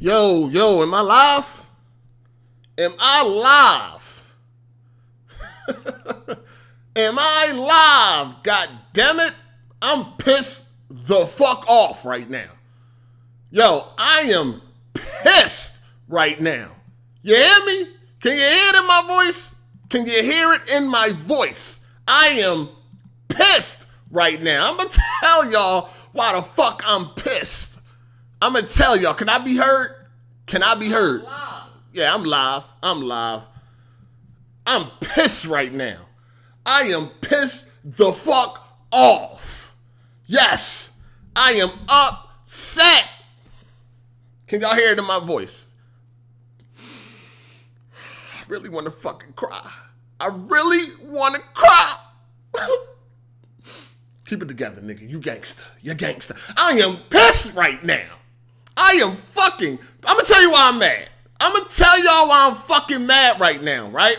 Yo, am I live? Am I live? Am I live? God damn it. I'm pissed the fuck off right now. Yo, I am pissed right now. You hear me? Can you hear it in my voice? Can you hear it in my voice? I am pissed right now. I'm going to tell y'all why the fuck I'm pissed. I'm going to tell y'all. Can I be heard? Can I be heard? Yeah, I'm live. I'm pissed right now. I am pissed the fuck off. Yes, I am upset. Can y'all hear it in my voice? I really want to fucking cry. I really want to cry. Keep it together, nigga. You gangster. You gangster. I am pissed right now. I'm going to tell you why I'm mad. I'm going to tell y'all why I'm fucking mad right now, right?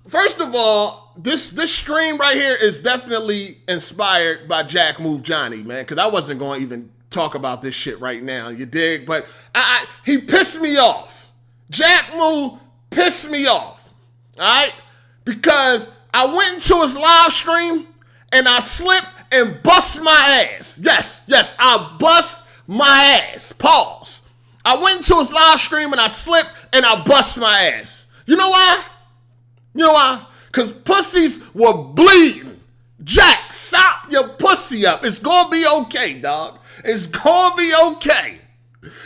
First of all, this stream right here is definitely inspired by Jack Move Johnny, man, because I wasn't going to even talk about this shit right now, you dig? But he pissed me off. Jack Move pissed me off, all right? Because I went into his live stream and I slipped and bust my ass. Yes, I bust my ass. Pause. I went into his live stream and I slipped and I bust my ass. You know why? Because pussies were bleeding. Jack, stop your pussy up. It's going to be okay, dog. It's going to be okay.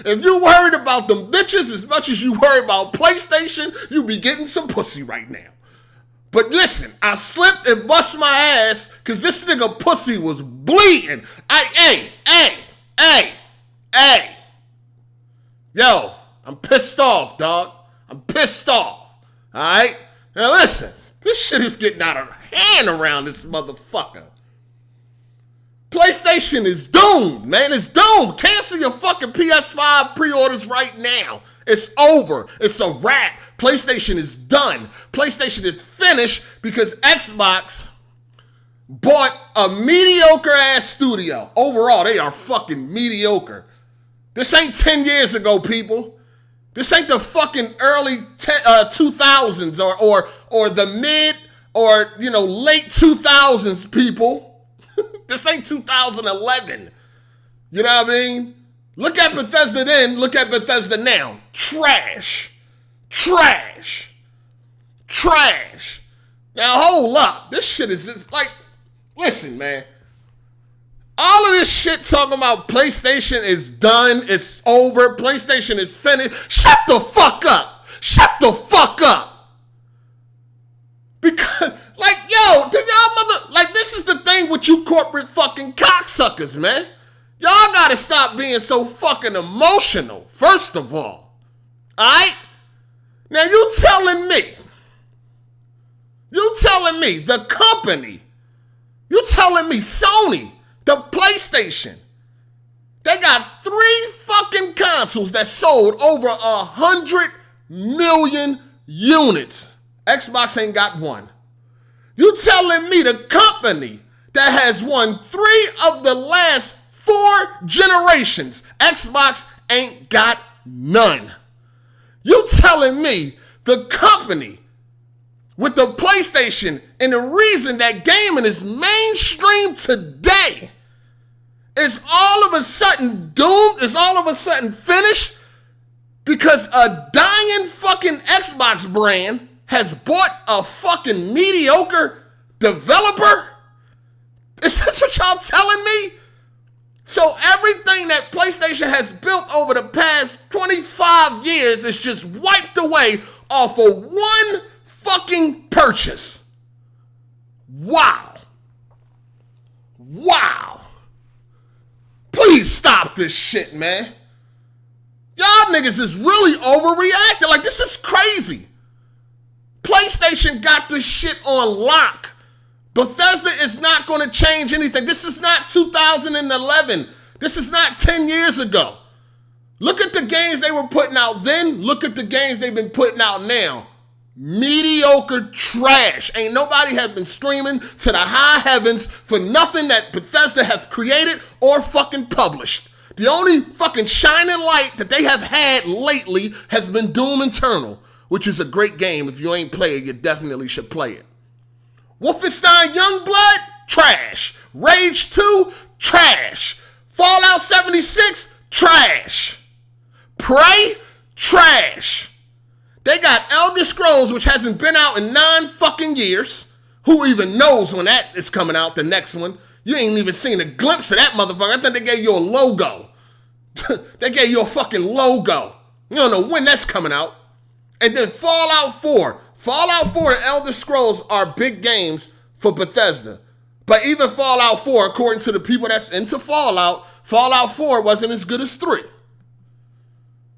If you worried about them bitches as much as you worried about PlayStation, you be getting some pussy right now. But listen, I slipped and bust my ass because this nigga pussy was bleeding. Hey. Yo, I'm pissed off, dog. I'm pissed off. All right? Now listen, this shit is getting out of hand around this motherfucker. PlayStation is doomed, man. It's doomed. Cancel your fucking PS5 pre-orders right now. It's over. It's a wrap. PlayStation is done. PlayStation is finished because Xbox bought a mediocre-ass studio. Overall, they are fucking mediocre. This ain't 10 years ago, people. This ain't the fucking early 2000s or the mid or, late 2000s, people. This ain't 2011. You know what I mean? Look at Bethesda then, look at Bethesda now. Trash. Now hold up. This shit is just like, listen, man. All of this shit talking about PlayStation is done, it's over, PlayStation is finished. Shut the fuck up. Because, this is the thing with you corporate fucking cocksuckers, man. Y'all gotta stop being so fucking emotional, first of all. Alright? Now you telling me, the company, Sony, the PlayStation, they got 3 fucking consoles that sold over 100 million units. Xbox ain't got one. You telling me the company that has won 3 of the last 4 generations, Xbox ain't got none. You telling me the company with the PlayStation and the reason that gaming is mainstream today is all of a sudden doomed, is all of a sudden finished because a dying fucking Xbox brand has bought a fucking mediocre developer? Is this what y'all telling me? So everything that PlayStation has built over the past 25 years is just wiped away off of one fucking purchase. Wow. Please stop this shit, man. Y'all niggas is really overreacting. Like, this is crazy. PlayStation got this shit on lock. Bethesda is not going to change anything. This is not 2011. This is not 10 years ago. Look at the games they were putting out then. Look at the games they've been putting out now. Mediocre trash. Ain't nobody has been screaming to the high heavens for nothing that Bethesda has created or fucking published. The only fucking shining light that they have had lately has been Doom Eternal, which is a great game. If you ain't play it, you definitely should play it. Wolfenstein Youngblood, trash. Rage 2, trash. Fallout 76, trash. Prey, trash. They got Elder Scrolls, which hasn't been out in 9 fucking years. Who even knows when that is coming out, the next one? You ain't even seen a glimpse of that motherfucker. I think they gave you a logo. They gave you a fucking logo. You don't know when that's coming out. And then Fallout 4. Fallout 4 and Elder Scrolls are big games for Bethesda. But even Fallout 4, according to the people that's into Fallout, Fallout 4 wasn't as good as 3.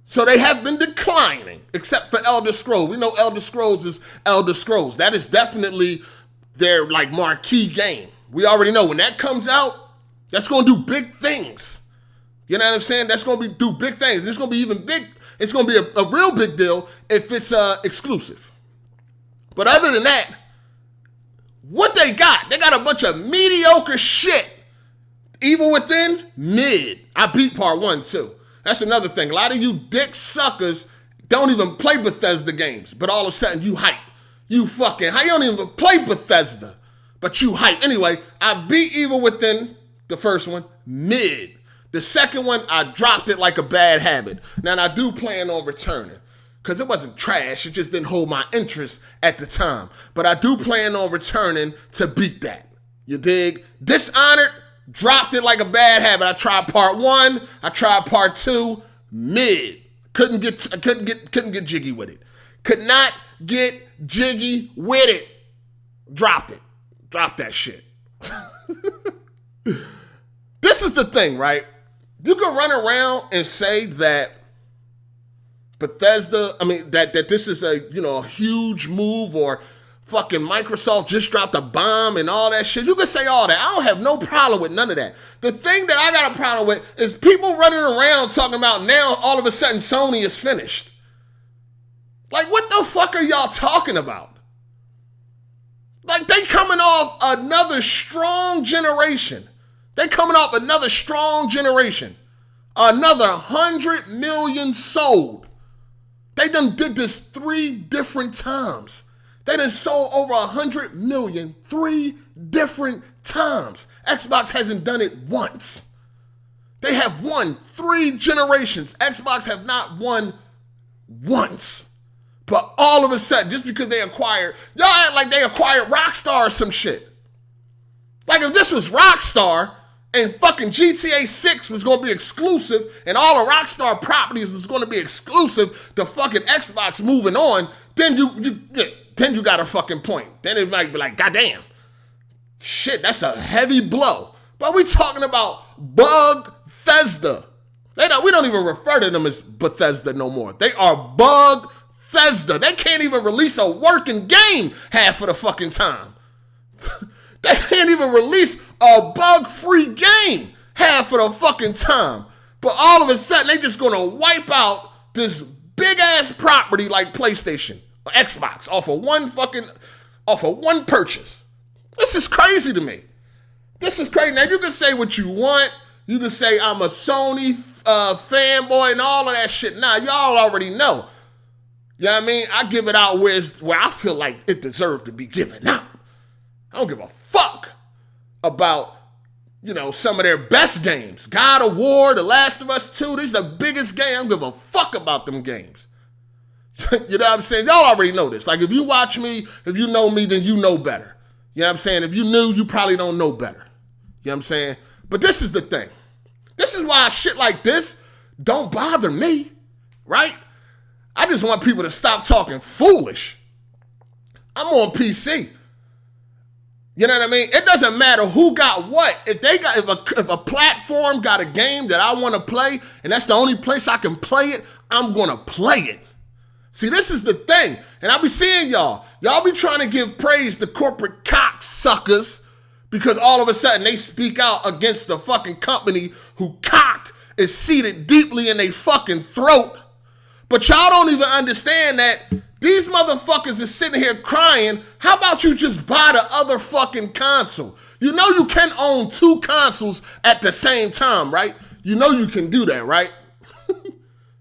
So they have been declining, except for Elder Scrolls. We know Elder Scrolls is Elder Scrolls. That is definitely their like marquee game. We already know when that comes out, that's going to do big things. You know what I'm saying? That's going to do big things. It's going to be even big. It's going to be a real big deal if it's exclusive. But other than that, what they got a bunch of mediocre shit. Evil Within, mid. I beat part 1 too. That's another thing. A lot of you dick suckers don't even play Bethesda games, but all of a sudden you hype. You don't even play Bethesda, but you hype. Anyway, I beat Evil Within, the first one, mid. The second one, I dropped it like a bad habit. Now, I do plan on returning, because it wasn't trash. It just didn't hold my interest at the time. But I do plan on returning to beat that. You dig? Dishonored, dropped it like a bad habit. I tried part 1. I tried part 2. Mid. Couldn't get jiggy with it. Could not get jiggy with it. Dropped it. Dropped that shit. This is the thing, right? You can run around and say that Bethesda, that this is a huge move, or fucking Microsoft just dropped a bomb and all that shit. You can say all that. I don't have no problem with none of that. The thing that I got a problem with is people running around talking about now all of a sudden Sony is finished. Like, what the fuck are y'all talking about? Like, they coming off another strong generation. Another 100 million sold. They done did this 3 different times. They done sold over 100 million 3 different times. Xbox hasn't done it once. They have won 3 generations. Xbox have not won once. But all of a sudden, just because they acquired, y'all act like they acquired Rockstar or some shit. Like if this was Rockstar and fucking GTA 6 was going to be exclusive and all the Rockstar properties was going to be exclusive to fucking Xbox moving on, then you got a fucking point. Then it might be like, goddamn, shit, that's a heavy blow. But we talking about Bethesda. We don't even refer to them as Bethesda no more. They are Bethesda. They can't even release a working game half of the fucking time. They can't even release a bug-free game half of the fucking time. But all of a sudden, they just gonna wipe out this big-ass property like PlayStation or Xbox off of one purchase. This is crazy to me. This is crazy. Now, you can say what you want. You can say I'm a Sony fanboy and all of that shit. Nah, y'all already know. You know what I mean? I give it out where I feel like it deserves to be given out. I don't give a fuck about, some of their best games. God of War, The Last of Us 2, these are the biggest game. I don't give a fuck about them games. You know what I'm saying? Y'all already know this. Like, if you watch me, if you know me, then you know better. You know what I'm saying? If you knew, you probably don't know better. You know what I'm saying? But this is the thing. This is why shit like this don't bother me, right? I just want people to stop talking foolish. I'm on PC. You know what I mean? It doesn't matter who got what. If a platform got a game that I want to play, and that's the only place I can play it, I'm gonna play it. See, this is the thing. And I be seeing y'all. Y'all be trying to give praise to corporate cocksuckers because all of a sudden they speak out against the fucking company who cock is seated deeply in their fucking throat. But y'all don't even understand that these motherfuckers is sitting here crying. How about you just buy the other fucking console? You know you can own 2 consoles at the same time, right? You know you can do that, right?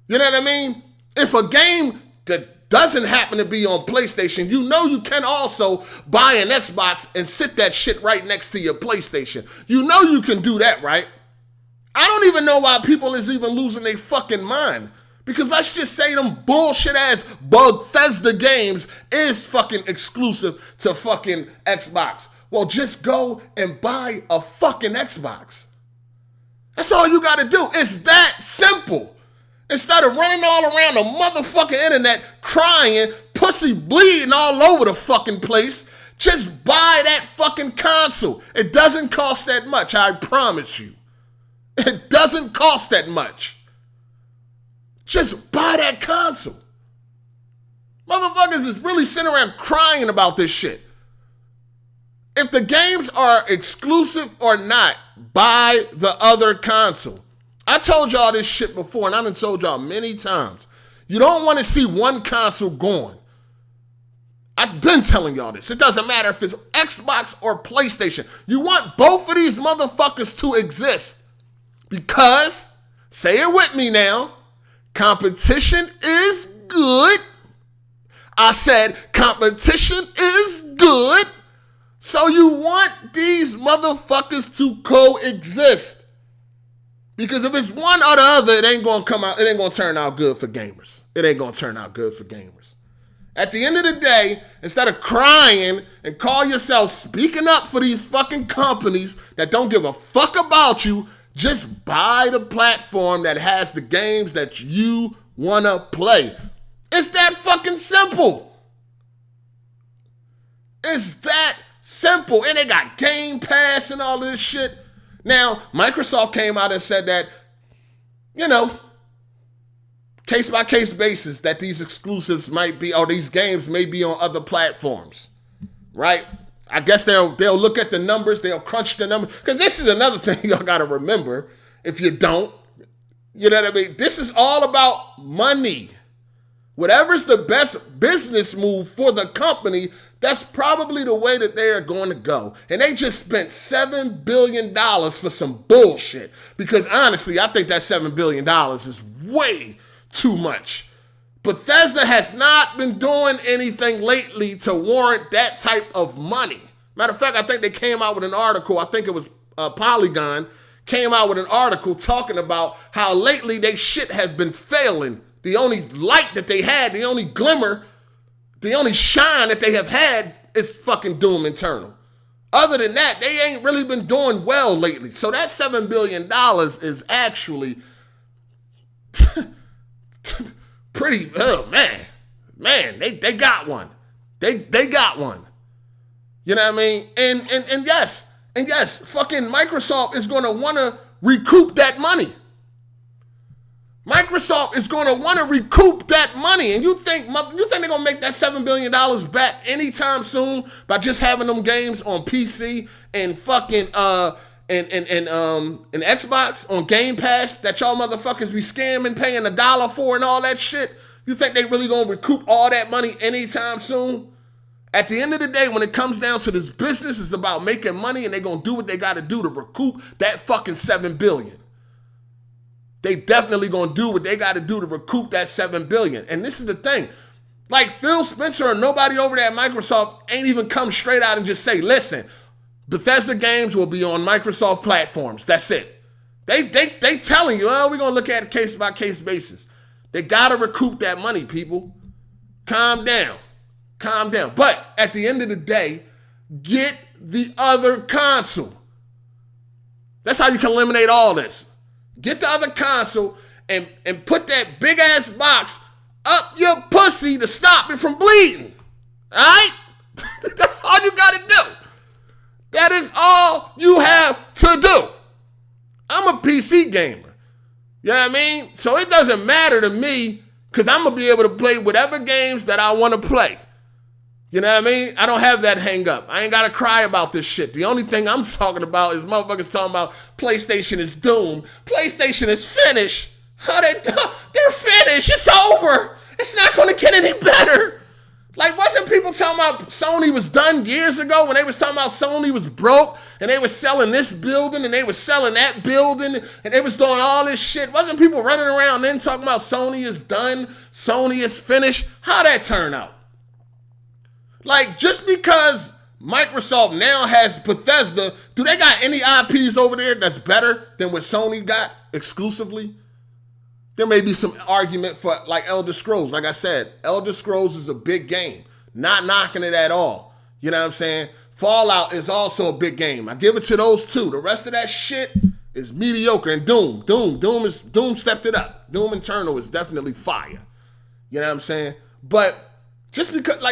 You know what I mean? If a game that doesn't happen to be on PlayStation, you know you can also buy an Xbox and sit that shit right next to your PlayStation. You know you can do that, right? I don't even know why people is even losing their fucking mind. Because let's just say them bullshit ass Bethesda games is fucking exclusive to fucking Xbox. Well, just go and buy a fucking Xbox. That's all you gotta do. It's that simple. Instead of running all around the motherfucking internet crying, pussy bleeding all over the fucking place, just buy that fucking console. It doesn't cost that much, I promise you. It doesn't cost that much. Just buy that console. Motherfuckers is really sitting around crying about this shit. If the games are exclusive or not, buy the other console. I told y'all this shit before, and I done told y'all many times. You don't want to see one console gone. I've been telling y'all this. It doesn't matter if it's Xbox or PlayStation. You want both of these motherfuckers to exist. Because, say it with me now, competition is good. I said competition is good. So you want these motherfuckers to coexist. Because if it's one or the other, it ain't gonna come out, it ain't gonna turn out good for gamers. It ain't gonna turn out good for gamers. At the end of the day, instead of crying and call yourself speaking up for these fucking companies that don't give a fuck about you, just buy the platform that has the games that you wanna play. It's that fucking simple. It's that simple. And they got Game Pass and all this shit. Now, Microsoft came out and said that, you know, case-by-case basis that these exclusives might be, or these games may be on other platforms, right? I guess they'll look at the numbers, they'll crunch the numbers, because this is another thing y'all got to remember, if you don't, you know what I mean? This is all about money. Whatever's the best business move for the company, that's probably the way that they are going to go. And they just spent $7 billion for some bullshit. Because honestly, I think that $7 billion is way too much. Bethesda has not been doing anything lately to warrant that type of money. Matter of fact, I think they came out with an article, I think it was Polygon, came out with an article talking about how lately they shit has been failing. The only light that they had, the only glimmer, the only shine that they have had is fucking Doom Eternal. Other than that, they ain't really been doing well lately. So that $7 billion is actually pretty, oh man. Man, they got one. They got one. You know what I mean? And yes, fucking Microsoft is gonna wanna recoup that money. Microsoft is going to want to recoup that money. And you think they're going to make that $7 billion back anytime soon by just having them games on PC and fucking and Xbox on Game Pass that y'all motherfuckers be scamming, paying $1 for and all that shit? You think they really going to recoup all that money anytime soon? At the end of the day, when it comes down to this business, it's about making money, and they're going to do what they got to do to recoup that fucking $7 billion. They definitely gonna do what they gotta do to recoup that $7 billion. And this is the thing. Like Phil Spencer and nobody over there at Microsoft ain't even come straight out and just say, listen, Bethesda games will be on Microsoft platforms. That's it. They telling you, oh, we're gonna look at it case by case basis. They gotta recoup that money, people. Calm down. Calm down. But at the end of the day, get the other console. That's how you can eliminate all this. Get the other console and put that big ass box up your pussy to stop it from bleeding. All right? That's all you got to do. That is all you have to do. I'm a PC gamer. You know what I mean? So it doesn't matter to me because I'm going to be able to play whatever games that I want to play. You know what I mean? I don't have that hang up. I ain't got to cry about this shit. The only thing I'm talking about is motherfuckers talking about PlayStation is doomed. PlayStation is finished. Oh, they're finished. It's over. It's not going to get any better. Like, wasn't people talking about Sony was done years ago when they was talking about Sony was broke and they was selling this building and they was selling that building and they was doing all this shit? Wasn't people running around then talking about Sony is done, Sony is finished? How'd that turn out? Like, just because Microsoft now has Bethesda, do they got any IPs over there that's better than what Sony got exclusively? There may be some argument for like Elder Scrolls. Like I said, Elder Scrolls is a big game. Not knocking it at all. You know what I'm saying? Fallout is also a big game. I give it to those two. The rest of that shit is mediocre. And Doom stepped it up. Doom Eternal is definitely fire. You know what I'm saying? But just because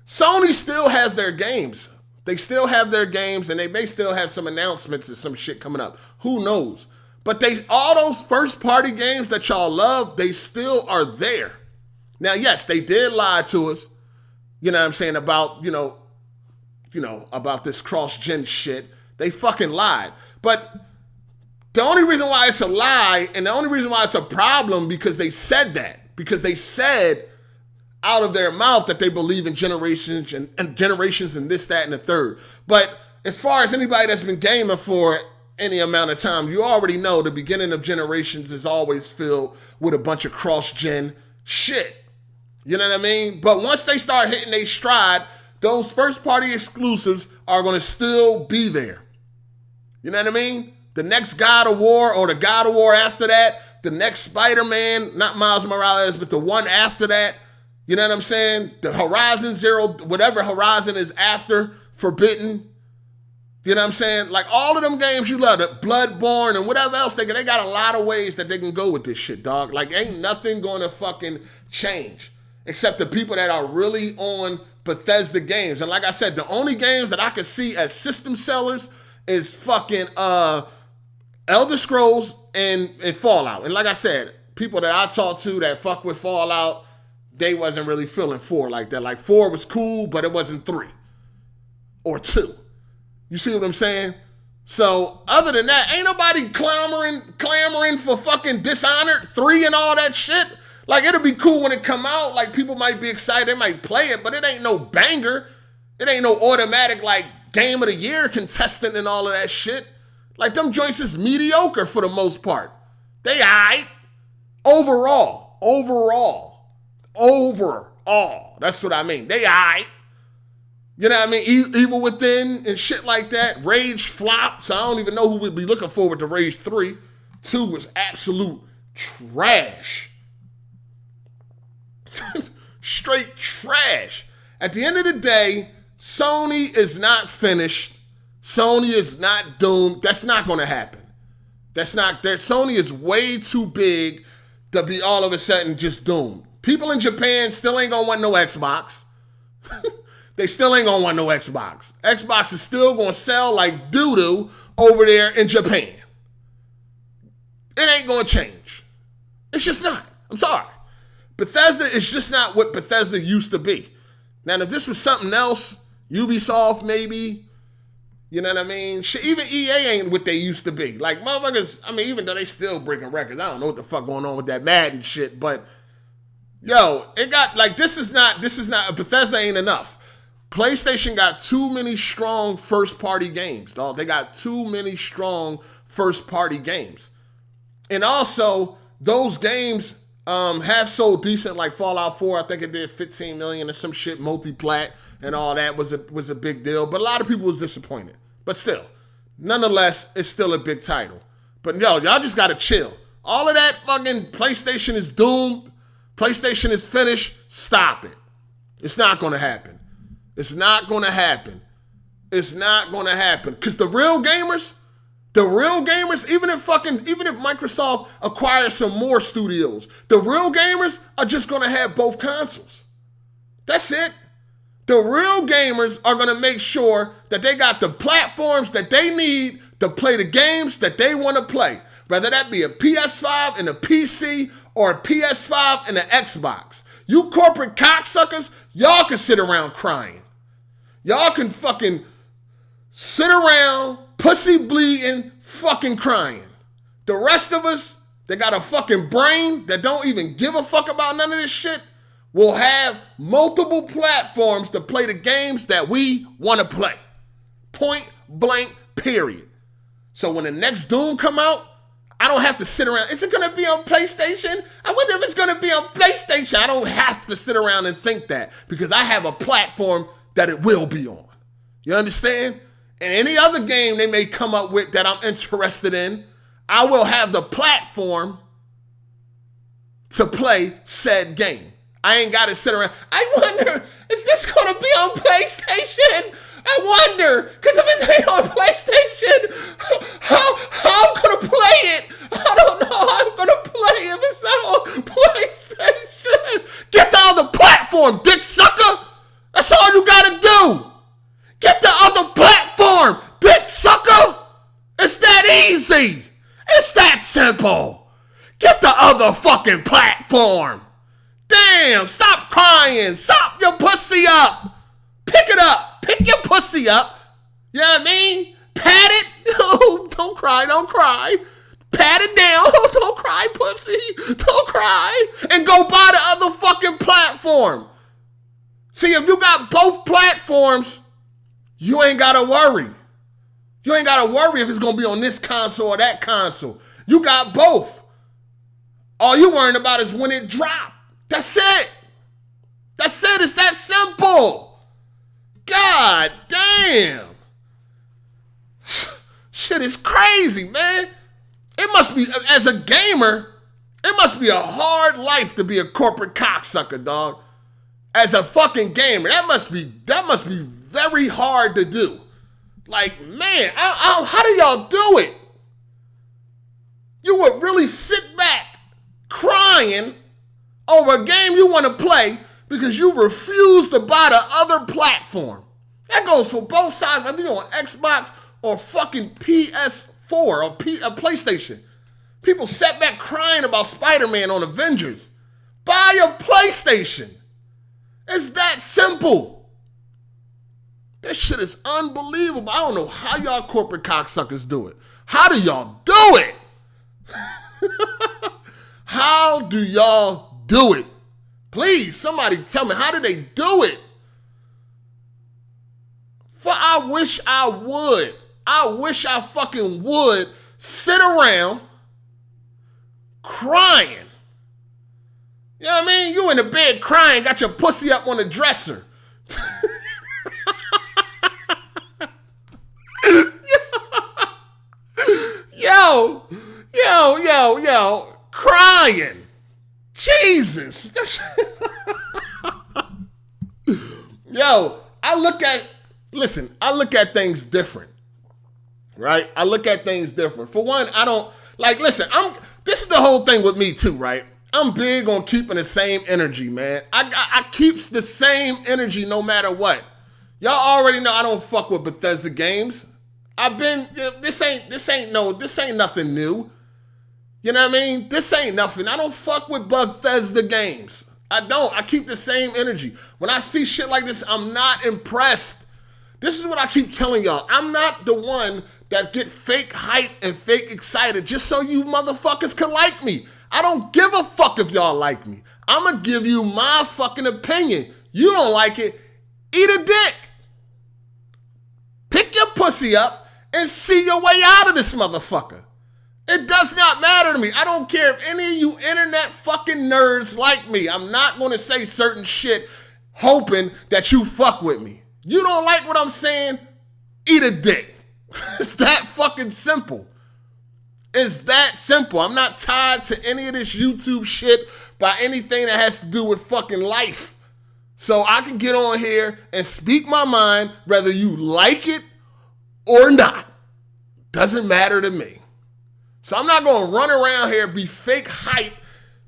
Sony still has their games. They still have their games and they may still have some announcements and some shit coming up. Who knows? But all those first-party games that y'all love, they still are there. Now, yes, they did lie to us. You know what I'm saying? About, about this cross-gen shit. They fucking lied. But the only reason why it's a lie and the only reason why it's a problem because they said that. Because they said out of their mouth that they believe in generations and generations and this, that, and the third. But as far as anybody that's been gaming for any amount of time, you already know the beginning of generations is always filled with a bunch of cross-gen shit. You know what I mean? But once they start hitting their stride, those first-party exclusives are going to still be there. You know what I mean? The next God of War or the God of War after that, the next Spider-Man, not Miles Morales, but the one after that, you know what I'm saying? The Horizon Zero, whatever Horizon is after Forbidden. You know what I'm saying? Like all of them games you love, the Bloodborne and whatever else, they got a lot of ways that they can go with this shit, dog. Like ain't nothing going to fucking change except the people that are really on Bethesda games. And like I said, the only games that I could see as system sellers is fucking Elder Scrolls and Fallout. And like I said, people that I talked to that fuck with Fallout, they wasn't really feeling 4 like that. Like 4 was cool, but it wasn't 3 or 2. You see what I'm saying? So other than that, ain't nobody clamoring for fucking Dishonored 3 and all that shit. Like it'll be cool when it come out. Like people might be excited, they might play it, but it ain't no banger. It ain't no automatic like game of the year contestant and all of that shit. Like them joints is mediocre for the most part. They aight. Overall. That's what I mean. They aight. You know what I mean? Evil Within and shit like that. Rage flopped, so I don't even know who would be looking forward to Rage 3. 2 was absolute trash. Straight trash. At the end of the day, Sony is not finished. Sony is not doomed. That's not going to happen. That's not there. Sony is way too big to be all of a sudden just doomed. People in Japan still ain't going to want no Xbox. They still ain't gonna want no Xbox. Xbox is still gonna sell like doo-doo over there in Japan. It ain't gonna change. It's just not. I'm sorry. Bethesda is just not what Bethesda used to be. Now, if this was something else, Ubisoft maybe, you know what I mean? Shit, even EA ain't what they used to be. Like motherfuckers, I mean, even though they still breaking records, I don't know what the fuck going on with that Madden shit, but yo, it got like this is not Bethesda ain't enough. PlayStation got too many strong first-party games, dog. They got too many strong first-party games. And also, those games have sold decent, like Fallout 4. I think it did 15 million or some shit, multi-plat and all that was a big deal. But a lot of people was disappointed. But still, nonetheless, it's still a big title. But yo, y'all just got to chill. All of that fucking PlayStation is doomed. PlayStation is finished. Stop it. It's not going to happen. It's not going to happen. It's not going to happen. Because the real gamers, even if Microsoft acquires some more studios, the real gamers are just going to have both consoles. That's it. The real gamers are going to make sure that they got the platforms that they need to play the games that they want to play. Whether that be a PS5 and a PC or a PS5 and an Xbox. You corporate cocksuckers, y'all can sit around crying. Y'all can fucking sit around, pussy bleeding, fucking crying. The rest of us that got a fucking brain that don't even give a fuck about none of this shit, will have multiple platforms to play the games that we want to play. Point blank, period. So when the next Doom come out, I don't have to sit around. Is it going to be on PlayStation? I wonder if it's going to be on PlayStation. I don't have to sit around and think that because I have a platform that it will be on. You understand? And any other game they may come up with that I'm interested in, I will have the platform to play said game. I ain't got to sit around. I wonder, is this going to be on PlayStation? I wonder, because if it ain't on PlayStation, how I'm going to play it? I don't know how I'm going to play if it's not on PlayStation. Get the other platform, dick sucker. That's all you got to do. Get the other platform, dick sucker. It's that easy. It's that simple. Get the other fucking platform. Damn, stop crying. Stop your pussy up. Pick it up. Pick your pussy up. You know what I mean? Pat it. Oh, don't cry, don't cry. Pat it down. Oh, don't cry, pussy. Don't cry. And go buy the other fucking platform. See, if you got both platforms, you ain't got to worry. You ain't got to worry if it's going to be on this console or that console. You got both. All you worrying about is when it drop. That's it. That's it. It's that simple. God damn. Shit is crazy, man. It must be, as a gamer, it must be a hard life to be a corporate cocksucker, dog. As a fucking gamer, that must be very hard to do. Like, man, how do y'all do it? You would really sit back crying over a game you want to play because you refuse to buy the other platform. That goes for both sides, whether you're on Xbox or fucking PS4 or PlayStation. People sat back crying about Spider-Man on Avengers. Buy a PlayStation. It's that simple. That shit is unbelievable. I don't know how y'all corporate cocksuckers do it. How do y'all do it? How do y'all do it? Please, somebody tell me, how do they do it? For I wish I would. I wish I fucking would sit around crying. You know what I mean? You in the bed crying, got your pussy up on the dresser. Yo, crying. Jesus. Yo, I look at things different, right? I look at things different. For one, I don't, this is the whole thing with me too, right? I'm big on keeping the same energy, man. I keeps the same energy no matter what. Y'all already know I don't fuck with Bethesda games. This ain't nothing new. You know what I mean? This ain't nothing. I don't fuck with Bethesda games. I don't. I keep the same energy. When I see shit like this, I'm not impressed. This is what I keep telling y'all. I'm not the one that get fake hype and fake excited just so you motherfuckers can like me. I don't give a fuck if y'all like me. I'm going to give you my fucking opinion. You don't like it, eat a dick. Pick your pussy up and see your way out of this motherfucker. It does not matter to me. I don't care if any of you internet fucking nerds like me. I'm not going to say certain shit hoping that you fuck with me. You don't like what I'm saying? Eat a dick. It's that fucking simple. It's that simple. I'm not tied to any of this YouTube shit by anything that has to do with fucking life. So I can get on here and speak my mind whether you like it or not. Doesn't matter to me. So I'm not going to run around here and be fake hype,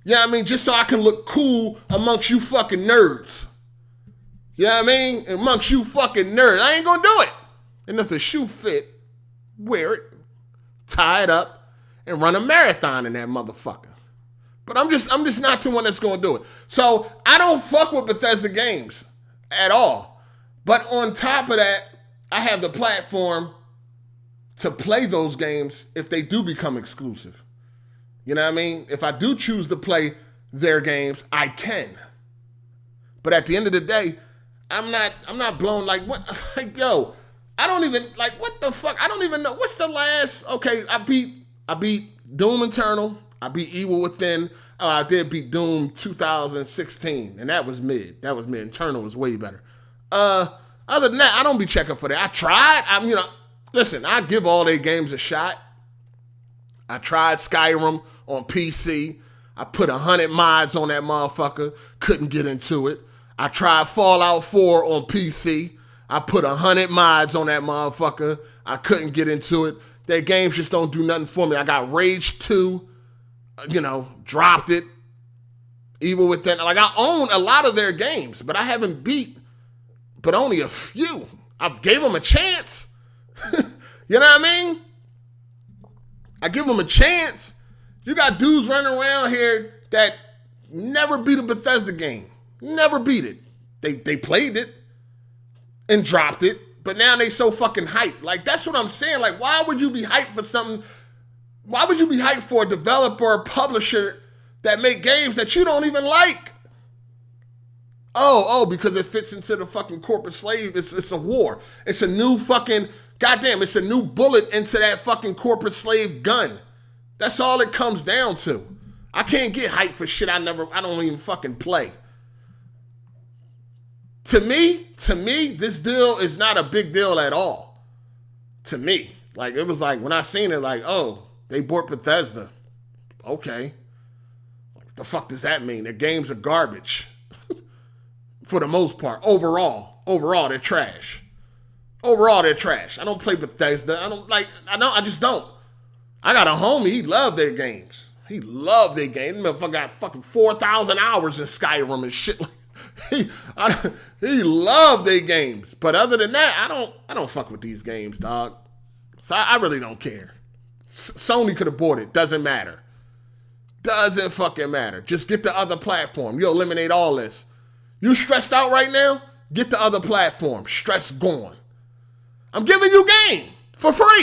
you know what I mean, just so I can look cool amongst you fucking nerds. You know what I mean? Amongst you fucking nerds. I ain't going to do it. And if the shoe fit, wear it, tie it up, and run a marathon in that motherfucker. But I'm just not the one that's going to do it. So I don't fuck with Bethesda games at all. But on top of that, I have the platform to play those games if they do become exclusive. You know what I mean? If I do choose to play their games, I can. But at the end of the day, I'm not blown like what like yo, I don't even like what the fuck. I don't even know what's the last. Okay, I beat Doom Eternal. I beat Evil Within. I did beat Doom 2016, and that was mid. Eternal was way better. Other than that, I don't be checking for that. I tried. Listen, I give all their games a shot. I tried Skyrim on PC. I put 100 mods on that motherfucker. Couldn't get into it. I tried Fallout 4 on PC. I put 100 mods on that motherfucker. I couldn't get into it. Their games just don't do nothing for me. I got Rage 2, dropped it. Evil Within. Like, I own a lot of their games, but I haven't beat but only a few. I've gave them a chance. You know what I mean? I give them a chance. You got dudes running around here that never beat a Bethesda game. Never beat it. They played it and dropped it, but now they so fucking hyped. Like, that's what I'm saying. Like, why would you be hyped for something? Why would you be hyped for a developer or publisher that make games that you don't even like? Oh, because it fits into the fucking corporate slave. It's a war. It's a new fucking, goddamn, it's a new bullet into that fucking corporate slave gun. That's all it comes down to. I can't get hyped for shit I don't even fucking play. To me, this deal is not a big deal at all. To me. Like, it was like, when I seen it, like, oh, they bought Bethesda. Okay. What the fuck does that mean? Their games are garbage. For the most part. Overall, they're trash. I don't play Bethesda. I just don't. I got a homie, he loved their games. He motherfucker got fucking 4,000 hours in Skyrim and shit. He loved their games. But other than that, I don't fuck with these games, dog. So I really don't care. Sony could have bought it. Doesn't matter. Doesn't fucking matter. Just get the other platform. You'll eliminate all this. You stressed out right now? Get the other platform. Stress gone. I'm giving you game for free.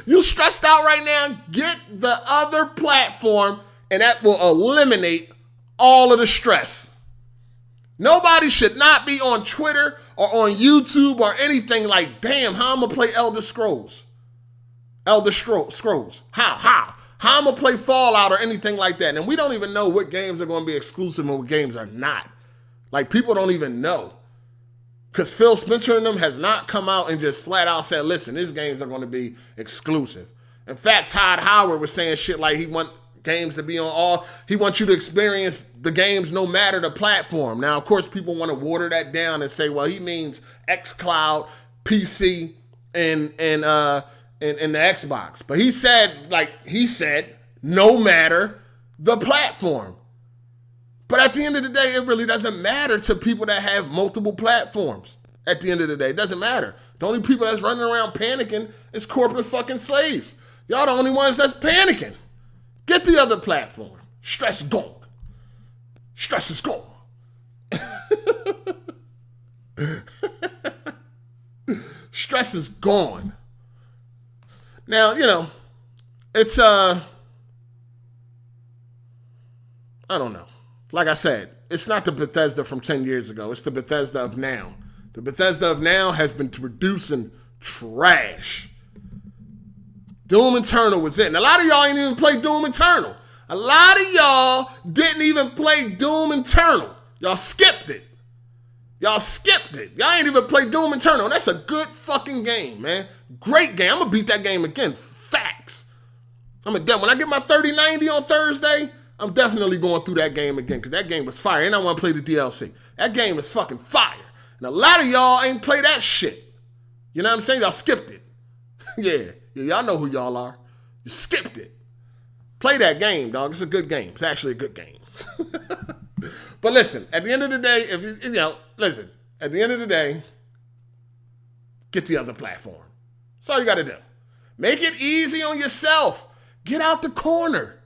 You stressed out right now? Get the other platform, and that will eliminate all of the stress. Nobody should not be on Twitter or on YouTube or anything like, damn, how I'm going to play Elder Scrolls? How? How I'm going to play Fallout or anything like that? And we don't even know what games are going to be exclusive and what games are not. Like, people don't even know. Because Phil Spencer and them has not come out and just flat out said, listen, these games are going to be exclusive. In fact, Todd Howard was saying shit like he wants games to be on all, he wants you to experience the games no matter the platform. Now, of course, people want to water that down and say, well, he means xCloud, PC, and the Xbox. But he said, no matter the platform. But at the end of the day, it really doesn't matter to people that have multiple platforms. At the end of the day, it doesn't matter. The only people that's running around panicking is corporate fucking slaves. Y'all the only ones that's panicking. Get the other platform. Stress gone. Stress is gone. Stress is gone. Now, it's, I don't know. Like I said, it's not the Bethesda from 10 years ago. It's the Bethesda of now. The Bethesda of now has been producing trash. Doom Eternal was it. And a lot of y'all ain't even played Doom Eternal. A lot of y'all didn't even play Doom Eternal. Y'all skipped it. Y'all ain't even played Doom Eternal. And that's a good fucking game, man. Great game. I'm going to beat that game again. Facts. When I get my 3090 on Thursday, I'm definitely going through that game again because that game was fire. And I want to play the DLC. That game is fucking fire. And a lot of y'all ain't play that shit. You know what I'm saying? Y'all skipped it. Yeah, y'all know who y'all are. You skipped it. Play that game, dog. It's a good game. It's actually a good game. But listen, at the end of the day, at the end of the day, get the other platform. That's all you got to do. Make it easy on yourself. Get out the corner.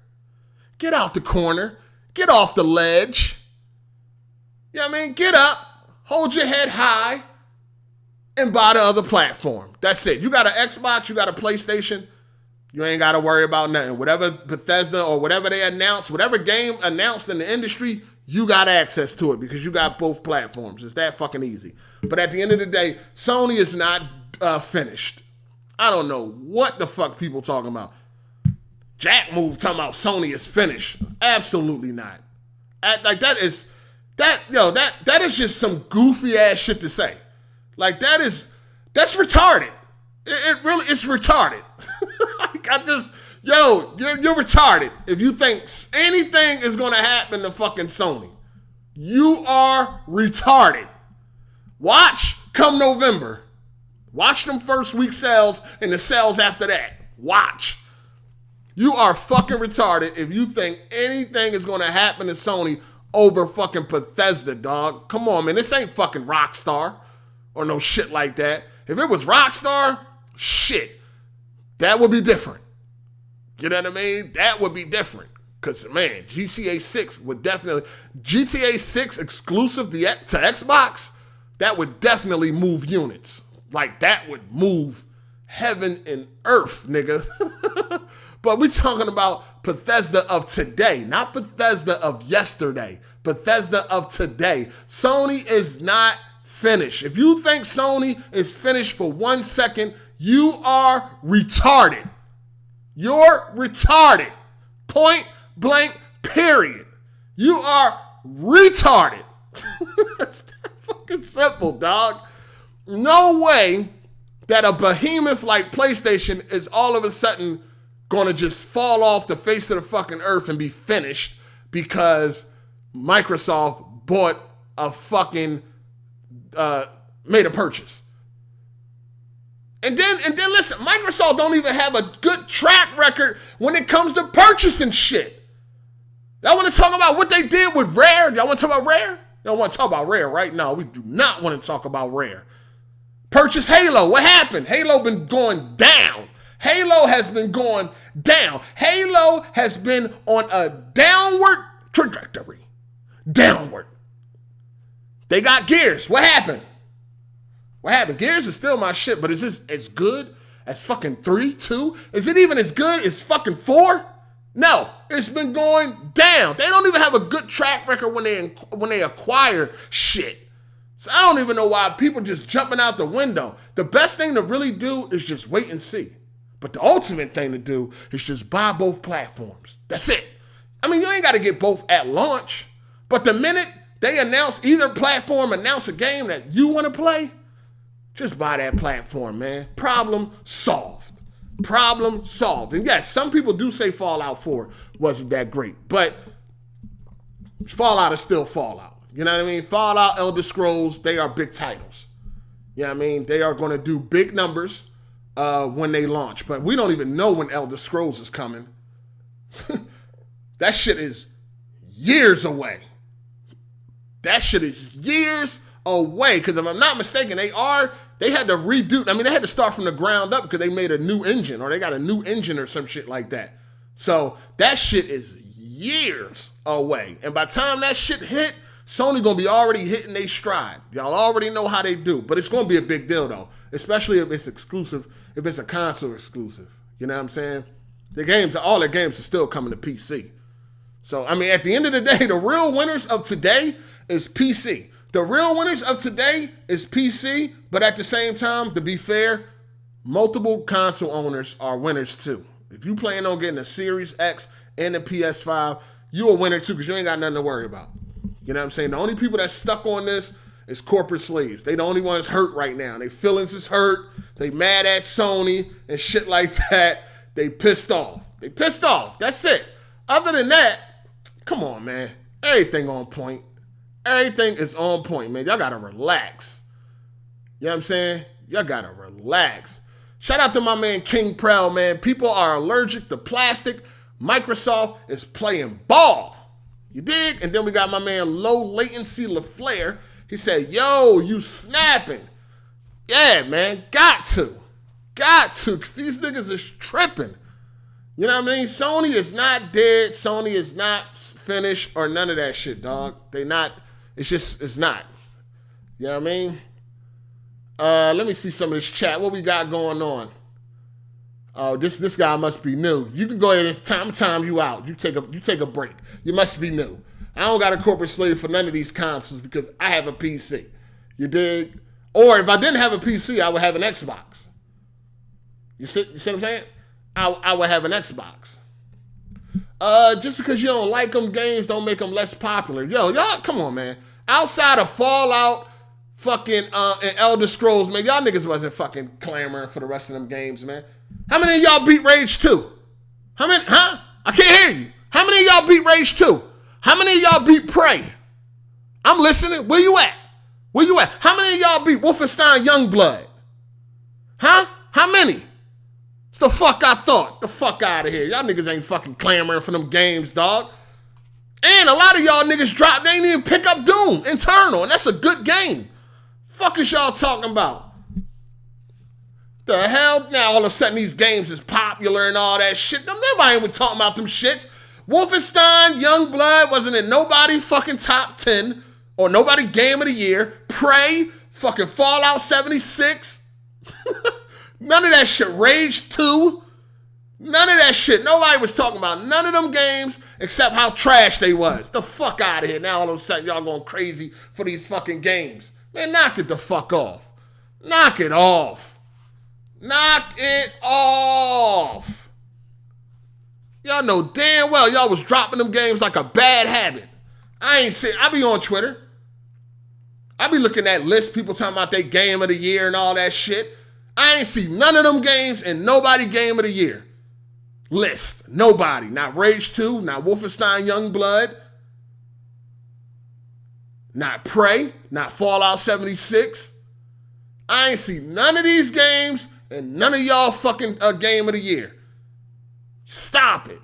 Get off the ledge. You know what I mean? Get up, hold your head high, and buy the other platform. That's it. You got an Xbox, you got a PlayStation, You ain't got to worry about nothing. Whatever Bethesda or whatever they announce, whatever game announced in the industry, you got access to it because you got both platforms. It's that fucking easy. But at the end of the day, Sony is not finished. I don't know what the fuck people talking about. Jack Move talking about Sony is finished. Absolutely not. Like that is just some goofy ass shit to say. Like that's retarded. It really is retarded. You're retarded if you think anything is gonna happen to fucking Sony. You are retarded. Watch come November. Watch them first week sales and the sales after that. Watch. You are fucking retarded if you think anything is gonna happen to Sony over fucking Bethesda, dog. Come on, man. This ain't fucking Rockstar or no shit like that. If it was Rockstar, shit, that would be different. You know what I mean? That would be different. Because, man, GTA 6 would definitely... GTA 6 exclusive to Xbox, that would definitely move units. Like, that would move heaven and earth, nigga. But we talking about Bethesda of today, not Bethesda of yesterday. Bethesda of today. Sony is not finished. If you think Sony is finished for 1 second, you are retarded. You're retarded. Point blank, period. You are retarded. It's that fucking simple, dog. No way that a behemoth like PlayStation is all of a sudden gonna just fall off the face of the fucking earth and be finished because Microsoft bought a fucking made a purchase. And then listen, Microsoft don't even have a good track record when it comes to purchasing shit. Y'all want to talk about what they did with Rare? Y'all want to talk about Rare? Y'all want to talk about Rare right now? We do not want to talk about Rare. Purchase Halo. What happened? Halo been going down. Halo has been going down. Halo has been on a downward trajectory. Downward. They got Gears. What happened? What happened? Gears is still my shit, but is this as good as fucking 3, 2? Is it even as good as fucking 4? No, it's been going down. They don't even have a good track record when they acquire shit. So I don't even know why people just jumping out the window. The best thing to really do is just wait and see. But the ultimate thing to do is just buy both platforms. That's it. I mean, you ain't got to get both at launch. But the minute they announce either platform, announce a game that you want to play, just buy that platform, man. Problem solved. Problem solved. And yes, some people do say Fallout 4 wasn't that great, but Fallout is still Fallout. You know what I mean? Fallout, Elder Scrolls, they are big titles. You know what I mean? They are going to do big numbers when they launch, but we don't even know when Elder Scrolls is coming. That shit is years away. That shit is years away. Because if I'm not mistaken, they had to redo. I mean, they had to start from the ground up because they made a new engine or they got a new engine or some shit like that. So that shit is years away. And by the time that shit hit, Sony gonna be already hitting their stride. Y'all already know how they do. But it's gonna be a big deal though. Especially if it's exclusive, if it's a console exclusive. You know what I'm saying? All the games are still coming to PC. So, I mean, at the end of the day, the real winners of today is PC. The real winners of today is PC, but at the same time, to be fair, multiple console owners are winners too. If you plan on getting a Series X and a PS5, you a winner too because you ain't got nothing to worry about. You know what I'm saying? The only people that's stuck on this is corporate slaves. They the only ones hurt right now. Their feelings is hurt. They mad at Sony and shit like that. They pissed off. They pissed off. That's it. Other than that, come on, man. Everything on point. Everything is on point, man. Y'all gotta relax. You know what I'm saying? Y'all gotta relax. Shout out to my man King Proud, man. People are allergic to plastic. Microsoft is playing ball. You dig? And then we got my man Low Latency LaFleur. He said, yo, you snapping. Yeah, man. Got to. Because these niggas is tripping. You know what I mean? Sony is not dead. Sony is not finished or none of that shit, dog. They not. It's not. You know what I mean? Let me see some of this chat. What we got going on? Oh, this guy must be new. You can go ahead and time you out. You take a break. You must be new. I don't got a corporate slave for none of these consoles because I have a PC. You dig? Or if I didn't have a PC, I would have an Xbox. You see what I'm saying? I would have an Xbox. Just because you don't like them games don't make them less popular. Yo, y'all, come on, man. Outside of Fallout, fucking, and Elder Scrolls, man, y'all niggas wasn't fucking clamoring for the rest of them games, man. How many of y'all beat Rage 2? How many, huh? I can't hear you. How many of y'all beat Rage 2? How many of y'all beat Prey? I'm listening. Where you at? Where you at? How many of y'all beat Wolfenstein Youngblood? Huh? How many? It's the fuck I thought. The fuck out of here. Y'all niggas ain't fucking clamoring for them games, dog. And a lot of y'all niggas dropped. They ain't even pick up Doom Internal, and that's a good game. Fuck is y'all talking about? The hell? Now all of a sudden these games is popular and all that shit. Nobody even talking about them shits. Wolfenstein Youngblood wasn't in nobody fucking top 10 or nobody game of the year. Prey, fucking Fallout 76. None of that shit. Rage 2. None of that shit. Nobody was talking about none of them games except how trash they was. The fuck out of here. Now all of a sudden y'all going crazy for these fucking games. Man, knock it the fuck off. Knock it off. Knock it off. Y'all know damn well y'all was dropping them games like a bad habit. I be on Twitter. I be looking at lists, people talking about their game of the year and all that shit. I ain't see none of them games in nobody game of the year list. Nobody. Not Rage 2, not Wolfenstein Youngblood, not Prey, not Fallout 76. I ain't see none of these games and none of y'all fucking game of the year. Stop it.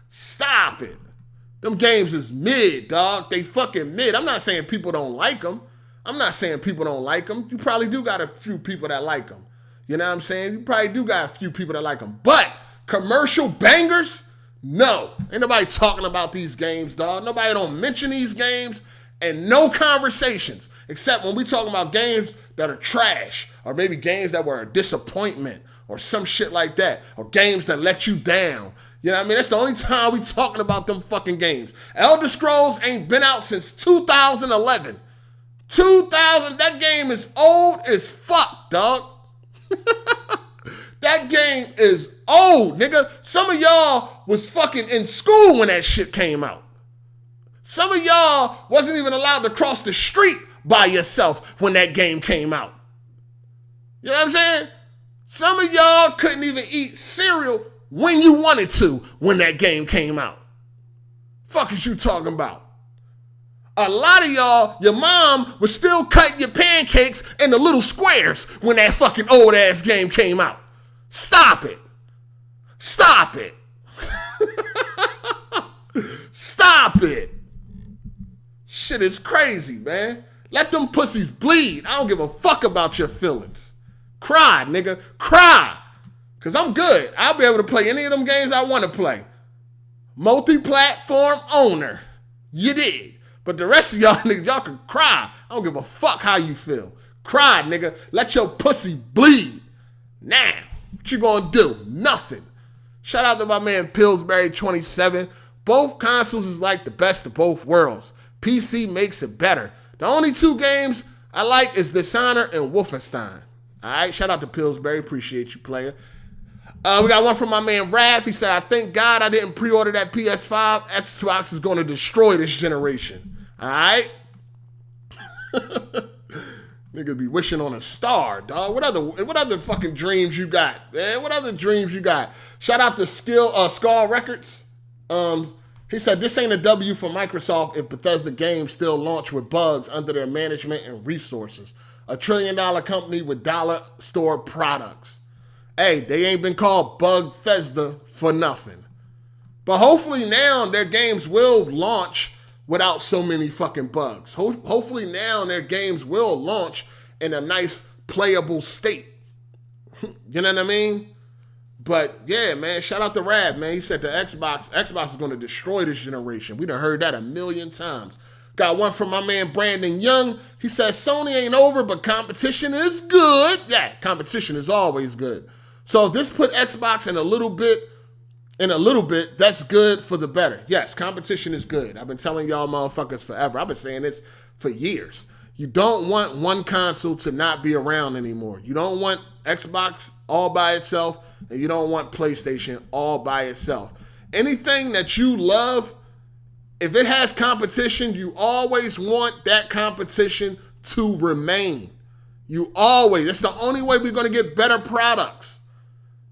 Stop it. Them games is mid, dog. They fucking mid. I'm not saying people don't like them. You probably do got a few people that like them. You know what I'm saying? You probably do got a few people that like them. But commercial bangers? No. Ain't nobody talking about these games, dog. Nobody don't mention these games and no conversations. Except when we talking about games that are trash. Or maybe games that were a disappointment. Or some shit like that. Or games that let you down. You know what I mean? That's the only time we talking about them fucking games. Elder Scrolls ain't been out since 2011. 2000, that game is old as fuck, dog. That game is old, nigga. Some of y'all was fucking in school when that shit came out. Some of y'all wasn't even allowed to cross the street by yourself when that game came out. You know what I'm saying? Some of y'all couldn't even eat cereal when you wanted to when that game came out. Fuck is you talking about? A lot of y'all, your mom was still cutting your pancakes into little squares when that fucking old ass game came out. Stop it. Stop it. Stop it. Shit is crazy, man. Let them pussies bleed. I don't give a fuck about your feelings. Cry, nigga. Cry. Because I'm good. I'll be able to play any of them games I want to play. Multi-platform owner. You did. But the rest of y'all niggas, y'all can cry. I don't give a fuck how you feel. Cry, nigga. Let your pussy bleed. Now, what you gonna do? Nothing. Shout out to my man Pillsbury27. Both consoles is like the best of both worlds. PC makes it better. The only two games I like is Dishonored and Wolfenstein. All right, shout out to Pillsbury. Appreciate you, player. We got one from my man Raph. He said, I thank God I didn't pre-order that PS5. Xbox is going to destroy this generation. All right? Nigga be wishing on a star, dog. What other fucking dreams you got, man? What other dreams you got? Shout out to Skull Records. He said, this ain't a W for Microsoft if Bethesda games still launch with bugs under their management and resources. A $1 trillion company with dollar store products. Hey, they ain't been called Bugfesda for nothing. But hopefully now their games will launch without so many fucking bugs. Hopefully now their games will launch in a nice playable state. You know what I mean? But yeah, man, shout out to Rab, man. He said the Xbox is going to destroy this generation. We done heard that a million times. Got one from my man Brandon Young. He says Sony ain't over, but competition is good. Yeah, competition is always good. So if this put Xbox in a little bit, that's good for the better. Yes, competition is good. I've been telling y'all motherfuckers forever. I've been saying this for years. You don't want one console to not be around anymore. You don't want Xbox all by itself, and you don't want PlayStation all by itself. Anything that you love, if it has competition, you always want that competition to remain. That's the only way we're going to get better products.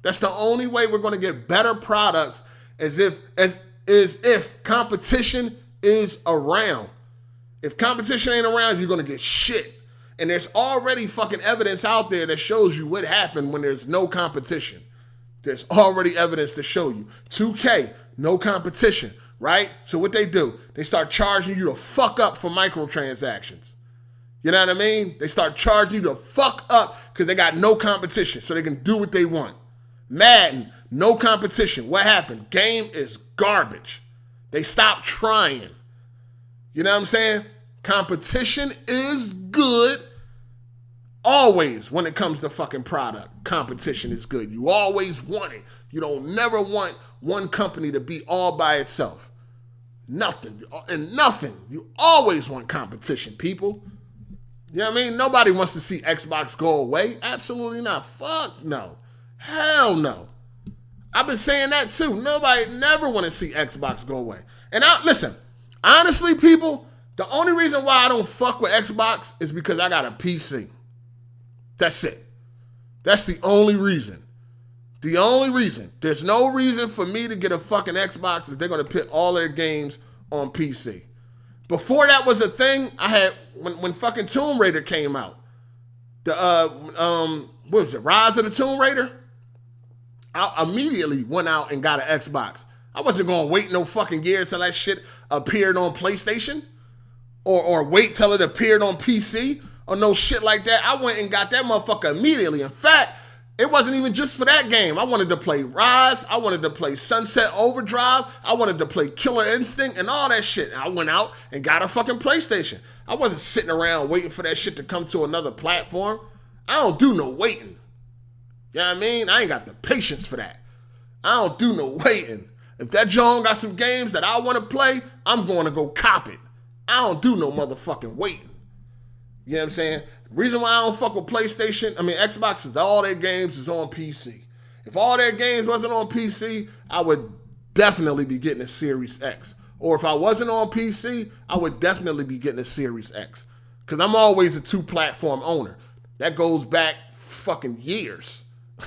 That's the only way we're going to get better products is if competition is around. If competition ain't around, you're going to get shit. And there's already fucking evidence out there that shows you what happened when there's no competition. There's already evidence to show you. 2K, no competition, right? So what they do, they start charging you to fuck up for microtransactions. You know what I mean? They start charging you to fuck up because they got no competition, so they can do what they want. Madden, no competition. What happened? Game is garbage. They stopped trying. You know what I'm saying? Competition is good. Always, when it comes to fucking product, competition is good. You always want it. You don't never want one company to be all by itself. Nothing. You always want competition, people. You know what I mean? Nobody wants to see Xbox go away. Absolutely not. Fuck no. Hell no. I've been saying that too. Nobody never want to see Xbox go away. And listen, honestly, people, the only reason why I don't fuck with Xbox is because I got a PC. That's it. That's the only reason. The only reason. There's no reason for me to get a fucking Xbox if they're going to put all their games on PC. Before that was a thing, I had, when fucking Tomb Raider came out, what was it, Rise of the Tomb Raider? I immediately went out and got an Xbox. I wasn't going to wait no fucking year till that shit appeared on PlayStation or wait till it appeared on PC or no shit like that. I went and got that motherfucker immediately. In fact, it wasn't even just for that game. I wanted to play Rise. I wanted to play Sunset Overdrive. I wanted to play Killer Instinct and all that shit. I went out and got a fucking PlayStation. I wasn't sitting around waiting for that shit to come to another platform. I don't do no waiting. You know what I mean? I ain't got the patience for that. I don't do no waiting. If that John got some games that I want to play, I'm going to go cop it. I don't do no motherfucking waiting. You know what I'm saying? The reason why I don't fuck with Xbox is that all their games is on PC. If all their games wasn't on PC, I would definitely be getting a Series X. Or if I wasn't on PC, I would definitely be getting a Series X. Because I'm always a two-platform owner. That goes back fucking years.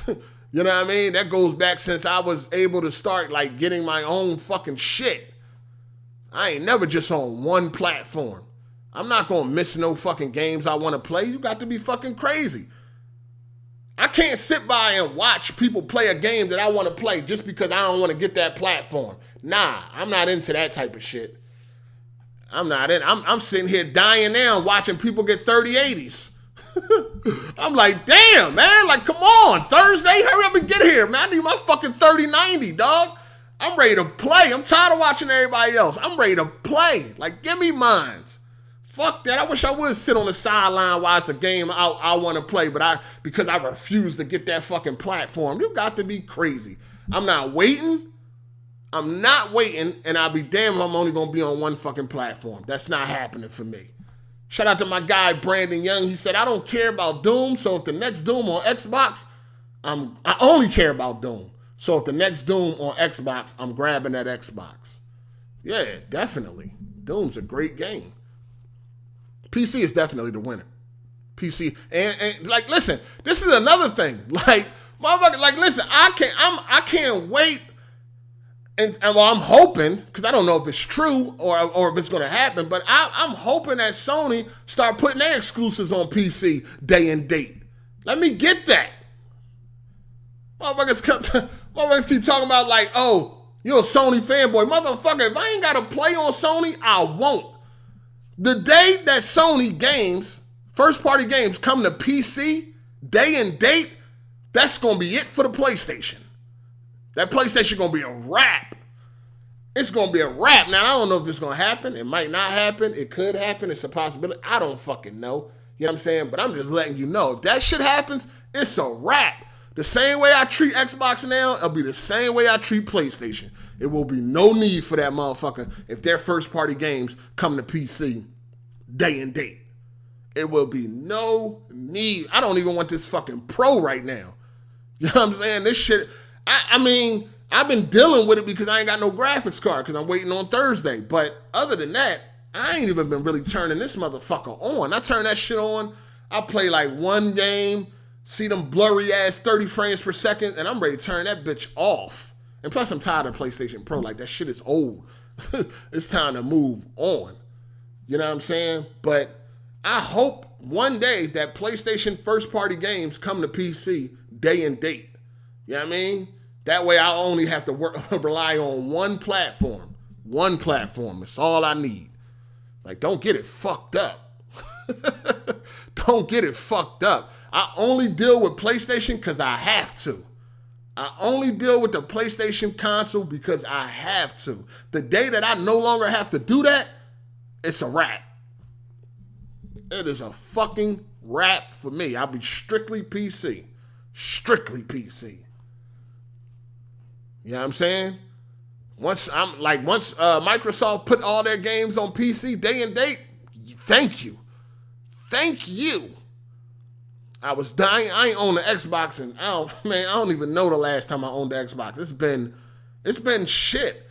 You know what I mean? That goes back since I was able to start like getting my own fucking shit. I ain't never just on one platform. I'm not gonna miss no fucking games I wanna play. You got to be fucking crazy. I can't sit by and watch people play a game that I wanna play just because I don't wanna get that platform. Nah, I'm not into that type of shit. I'm sitting here dying now watching people get 3080s. I'm like, damn, man, like, come on, Thursday, hurry up and get here, man. I need my fucking 3090, dog. I'm ready to play. I'm tired of watching everybody else. I'm ready to play. Like, give me mines. Fuck that. I wish I would sit on the sideline while it's a game I want to play, but because I refuse to get that fucking platform. You got to be crazy. I'm not waiting, and I'll be damned if I'm only going to be on one fucking platform. That's not happening for me. Shout out to my guy, Brandon Young. He said, I don't care about Doom, so if the next Doom on Xbox, I only care about Doom. So if the next Doom on Xbox, I'm grabbing that Xbox. Yeah, definitely. Doom's a great game. PC is definitely the winner. PC, and like, listen, this is another thing. Like, motherfucker, like, listen, I can't wait. And well, I'm hoping, because I don't know if it's true or if it's going to happen, but I'm hoping that Sony start putting their exclusives on PC day and date. Let me get that. Motherfuckers keep talking about like, oh, you're a Sony fanboy. Motherfucker, if I ain't got to play on Sony, I won't. The day that Sony games, first-party games, come to PC, day and date, that's going to be it for the PlayStation. That PlayStation going to be a wrap. It's going to be a wrap. Now, I don't know if this is going to happen. It might not happen. It could happen. It's a possibility. I don't fucking know. You know what I'm saying? But I'm just letting you know. If that shit happens, it's a wrap. The same way I treat Xbox now, it'll be the same way I treat PlayStation. It will be no need for that motherfucker if their first-party games come to PC day and date. It will be no need. I don't even want this fucking Pro right now. You know what I'm saying? This shit, I mean, I've been dealing with it because I ain't got no graphics card because I'm waiting on Thursday. But other than that, I ain't even been really turning this motherfucker on. I turn that shit on, I play like one game, see them blurry ass 30 frames per second, and I'm ready to turn that bitch off. And plus, I'm tired of PlayStation Pro. Like, that shit is old. It's time to move on. You know what I'm saying? But I hope one day that PlayStation first-party games come to PC day and date. You know what I mean? That way I only have to rely on one platform. One platform. It's all I need. Like, don't get it fucked up. Don't get it fucked up. I only deal with PlayStation because I have to. I only deal with the PlayStation console because I have to. The day that I no longer have to do that, it's a wrap. It is a fucking wrap for me. I'll be strictly PC. Strictly PC. You know what I'm saying? Once Microsoft put all their games on PC day and date, thank you. Thank you. I was dying. I ain't owned the Xbox and I don't even know the last time I owned the Xbox. It's been shit.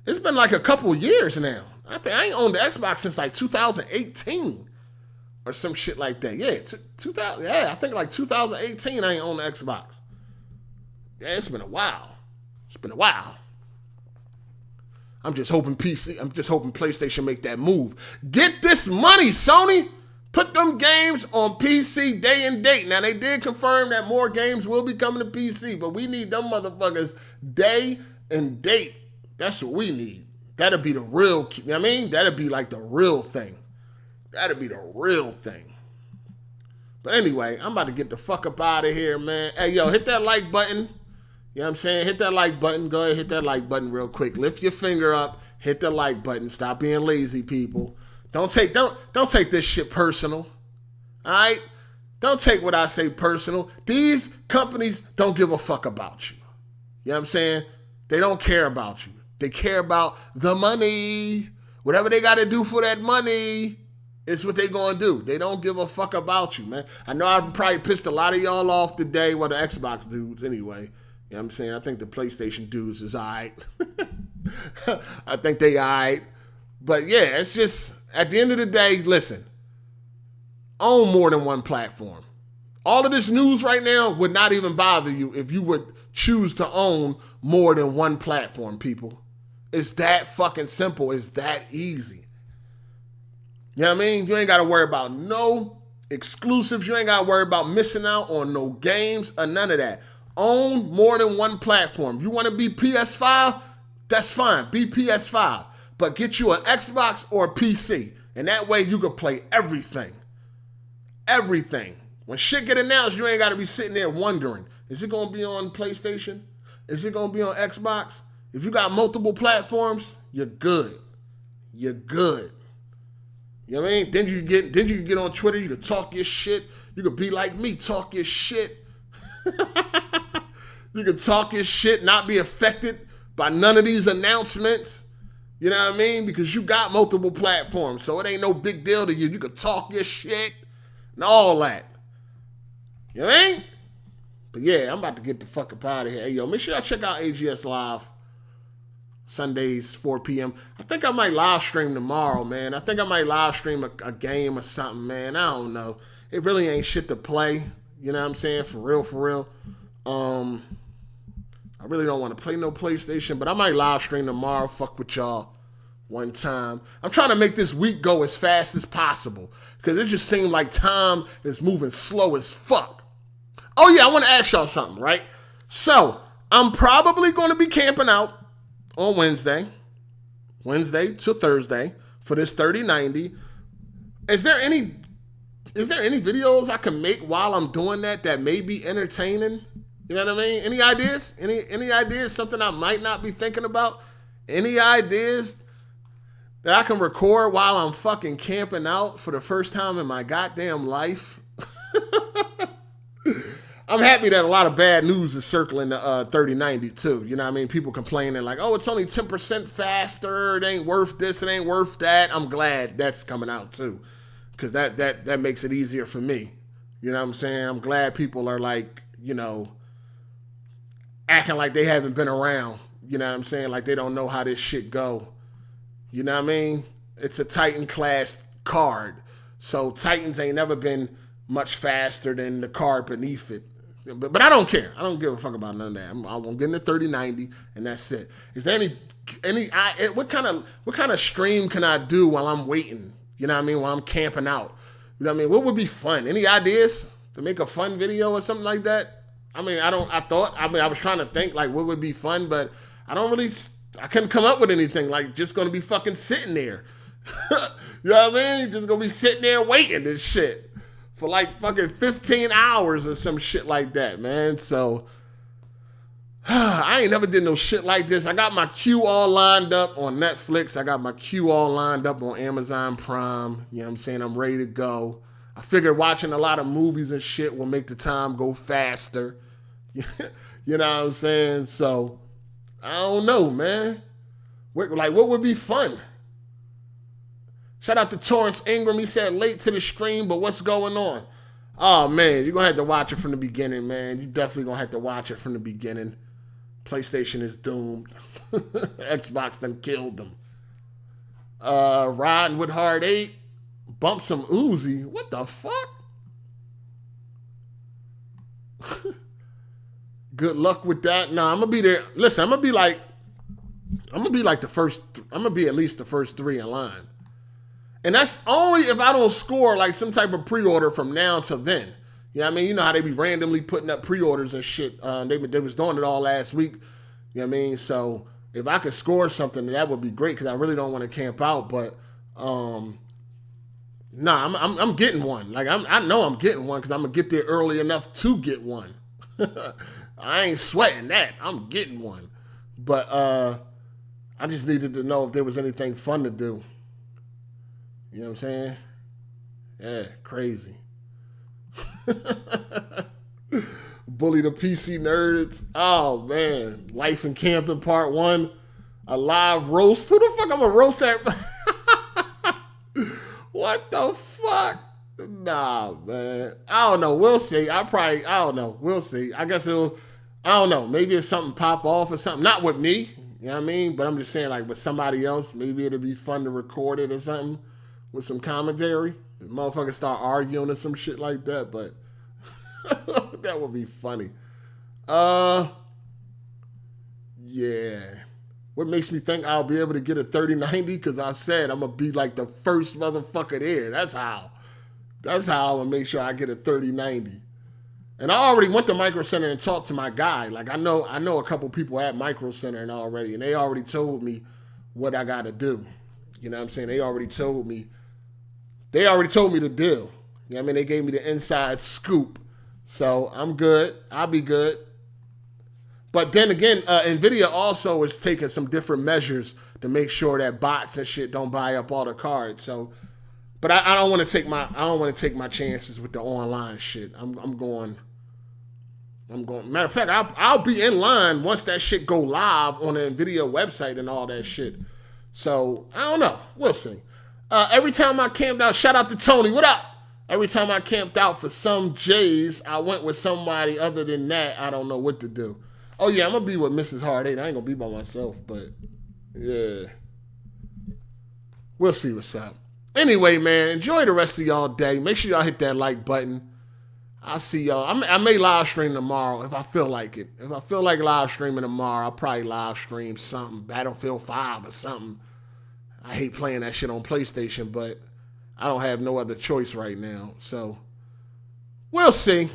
It's been like a couple years now. I think I ain't owned the Xbox since like 2018 or some shit like that. Yeah, 2000. Yeah, I think like 2018 I ain't owned the Xbox. Yeah, it's been a while. It's been a while. I'm just hoping PlayStation make that move. Get this money, Sony. Put them games on PC day and date. Now, they did confirm that more games will be coming to PC, but we need them motherfuckers day and date. That's what we need. That'll be the real, you know what I mean? That'll be like the real thing. That'll be the real thing. But anyway, I'm about to get the fuck up out of here, man. Hey, yo, hit that like button. You know what I'm saying? Hit that like button. Go ahead, hit that like button real quick. Lift your finger up. Hit the like button. Stop being lazy, people. Don't take this shit personal. All right? Don't take what I say personal. These companies don't give a fuck about you. You know what I'm saying? They don't care about you. They care about the money. Whatever they got to do for that money is what they going to do. They don't give a fuck about you, man. I know I probably pissed a lot of y'all off today, well, the Xbox dudes anyway. You know what I'm saying? I think the PlayStation dudes is all right. I think they all right. But yeah, it's just, at the end of the day, listen, own more than one platform. All of this news right now would not even bother you if you would choose to own more than one platform, people. It's that fucking simple. It's that easy. You know what I mean? You ain't got to worry about no exclusives. You ain't got to worry about missing out on no games or none of that. Own more than one platform. If you want to be PS5, that's fine. Be PS5. But get you an Xbox or a PC. And that way you can play everything. Everything. When shit get announced, you ain't got to be sitting there wondering, is it going to be on PlayStation? Is it going to be on Xbox? If you got multiple platforms, you're good. You're good. You know what I mean? Then you can get on Twitter, you can talk your shit. You can be like me, talk your shit. You can talk your shit, not be affected by none of these announcements. You know what I mean? Because you got multiple platforms, so it ain't no big deal to you. You can talk your shit and all that. You know what I mean? But yeah, I'm about to get the fuck up out of here. Hey, yo, make sure y'all check out AGS Live. Sundays, 4 p.m. I think I might live stream tomorrow, man. I think I might live stream a game or something, man. I don't know. It really ain't shit to play. You know what I'm saying? For real, for real. I really don't want to play no PlayStation, but I might live stream tomorrow. Fuck with y'all one time. I'm trying to make this week go as fast as possible because it just seemed like time is moving slow as fuck. Oh, yeah, I want to ask y'all something, right? So, I'm probably going to be camping out on Wednesday to Thursday for this 3090. Is there any videos I can make while I'm doing that may be entertaining? You know what I mean? Any ideas? Any ideas? Something I might not be thinking about? Any ideas that I can record while I'm fucking camping out for the first time in my goddamn life? I'm happy that a lot of bad news is circling the 3090 too. You know what I mean? People complaining like, oh, it's only 10% faster. It ain't worth this. It ain't worth that. I'm glad that's coming out too, because that makes it easier for me. You know what I'm saying? I'm glad people are like, you know, acting like they haven't been around. You know what I'm saying? Like they don't know how this shit go. You know what I mean? It's a Titan class card. So Titans ain't never been much faster than the card beneath it. But I don't care. I don't give a fuck about none of that. I'm getting the 3090 and that's it. Is there what kind of stream can I do while I'm waiting? You know what I mean? While I'm camping out. You know what I mean? What would be fun? Any ideas to make a fun video or something like that? I mean, I was trying to think like what would be fun, but I couldn't come up with anything. Like just gonna be fucking sitting there. You know what I mean? Just gonna be sitting there waiting and shit for like fucking 15 hours or some shit like that, man. So I ain't never did no shit like this. I got my queue all lined up on Netflix. I got my queue all lined up on Amazon Prime. You know what I'm saying? I'm ready to go. I figured watching a lot of movies and shit will make the time go faster. You know what I'm saying? So I don't know, man. What would be fun? Shout out to Torrance Ingram. He said late to the stream, but what's going on? Oh, man, you're going to have to watch it from the beginning, man. You definitely going to have to watch it from the beginning. PlayStation is doomed. Xbox done killed them. Riding with Hard 8. Bump some Uzi. What the fuck? Good luck with that. Nah, I'm going to be there. Listen, I'm going to be like the first, I'm going to be at least the first 3 in line. And that's only if I don't score like some type of pre-order from now till then. You know what I mean? You know how they be randomly putting up pre-orders and shit. They was doing it all last week. You know what I mean? So if I could score something, that would be great because I really don't want to camp out. But I'm getting one. Like I know I'm getting one because I'm gonna get there early enough to get one. I ain't sweating that. I'm getting one. But I just needed to know if there was anything fun to do. You know what I'm saying? Yeah, crazy. Bully the PC nerds. Oh, man. Life and Camping Part 1. A live roast. Who the fuck I'm going to roast that? What the fuck? Nah, man. I don't know. We'll see. I don't know. We'll see. I guess I don't know. Maybe if something pop off or something. Not with me. You know what I mean? But I'm just saying, like, with somebody else, maybe it'll be fun to record it or something. With some commentary, motherfuckers start arguing or some shit like that, but that would be funny. Yeah. What makes me think I'll be able to get a 3090? Because I said I'm going to be like the first motherfucker there. That's how. That's how I'm going to make sure I get a 3090. And I already went to Micro Center and talked to my guy. Like I know a couple people at Micro Center and they already told me what I got to do. You know what I'm saying? They already told me the deal. You know what I mean? They gave me the inside scoop. So I'm good. I'll be good. But then again, NVIDIA also is taking some different measures to make sure that bots and shit don't buy up all the cards. So, but I don't want to take my chances with the online shit. I'm going. Matter of fact, I'll be in line once that shit go live on the NVIDIA website and all that shit. So I don't know. We'll see. Every time I camped out, shout out to Tony. What up? Every time I camped out for some J's, I went with somebody other than that. I don't know what to do. Oh yeah, I'm gonna be with Mrs. Hard 8. I ain't gonna be by myself, but yeah, we'll see what's up. Anyway, man, enjoy the rest of y'all day. Make sure y'all hit that like button. I'll see y'all. I may live stream tomorrow if I feel like it. If I feel like live streaming tomorrow, I'll probably live stream something, Battlefield 5 or something. I hate playing that shit on PlayStation, but I don't have no other choice right now. So we'll see.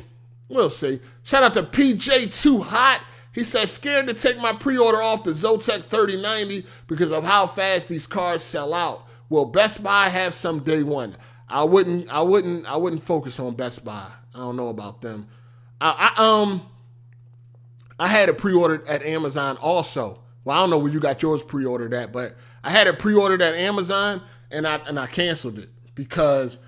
We'll see. Shout out to PJ Too Hot. He says, scared to take my pre-order off the Zotac 3090 because of how fast these cards sell out. Will Best Buy have some day one? I wouldn't focus on Best Buy. I don't know about them. I had it pre-ordered at Amazon also. Well, I don't know where you got yours pre-ordered at, but I had it pre-ordered at Amazon and I canceled it because